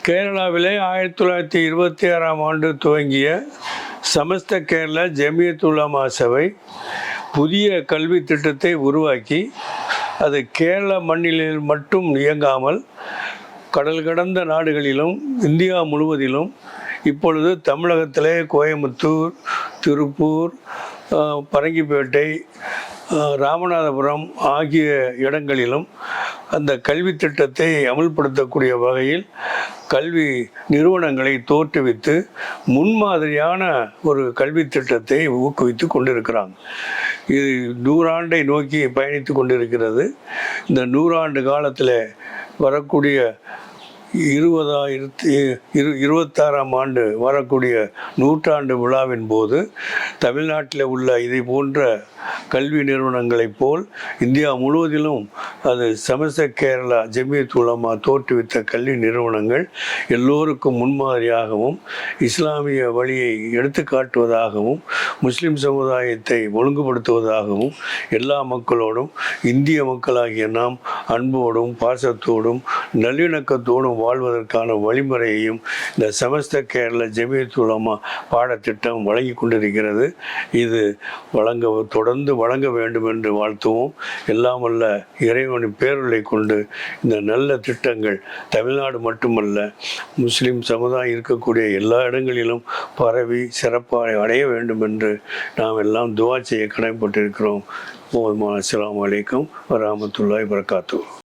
கேரளாவிலே 1926ஆம் ஆண்டு துவங்கிய சமஸ்த கேரள ஜமியத் உலமா சபை புதிய கல்வி திட்டத்தை உருவாக்கி அது கேரள மண்ணில் மட்டும் இயங்காமல் கடல் கடந்த நாடுகளிலும் இந்தியா முழுவதிலும் இப்பொழுது தமிழகத்திலே கோயம்புத்தூர், திருப்பூர், பரங்கிப்பேட்டை, ராமநாதபுரம் ஆகிய இடங்களிலும் அந்த கல்வி திட்டத்தை அமல்படுத்தக்கூடிய வகையில் கல்வி நிறுவனங்களை தோற்றுவித்து முன்மாதிரியான ஒரு கல்வி திட்டத்தை ஊக்குவித்து கொண்டிருக்கிறாங்க. இது 100 ஆண்டை நோக்கி பயணித்து கொண்டிருக்கிறது. இந்த 100 ஆண்டு காலத்தில் வரக்கூடிய 26ஆம் ஆண்டு வரக்கூடிய நூற்றாண்டு விழாவின் போது தமிழ்நாட்டில் உள்ள இதை போன்ற கல்வி நிறுவனங்களைப் போல் இந்தியா முழுவதிலும் அது சமஸ்த கேரளா ஜமியத் உலமா தோற்றுவித்த கல்வி நிறுவனங்கள் எல்லோருக்கும் முன்மாதிரியாகவும் இஸ்லாமிய வழியை எடுத்துக்காட்டுவதாகவும் முஸ்லிம் சமுதாயத்தை ஒழுங்குபடுத்துவதாகவும் எல்லா மக்களோடும் இந்திய மக்களாகிய நாம் அன்போடும் பாசத்தோடும் நல்லிணக்கத்தோடும் வாழ்வதற்கான வழிமுறையையும் இந்த சமஸ்த கேரள ஜமியத் உலமா பாடத்திட்டம் வழங்கி கொண்டிருக்கிறது. இது தொடர்ந்து வழங்க வேண்டும் என்று வாழ்த்துவோம். எல்லாம் வல்ல இறைவனின் பேரருளை கொண்டு இந்த நல்ல திட்டங்கள் தமிழ்நாடு மட்டுமல்ல முஸ்லிம் சமுதாயம் இருக்கக்கூடிய எல்லா இடங்களிலும் பரவி சிறப்பாக அடைய வேண்டும் என்று நாம் எல்லாம் துஆ செய்ய கடமைப்பட்டிருக்கிறோம். அஸ்ஸலாமு அலைக்கும் வரஹ்மத்துல்லாஹி வபரகாத்துஹு.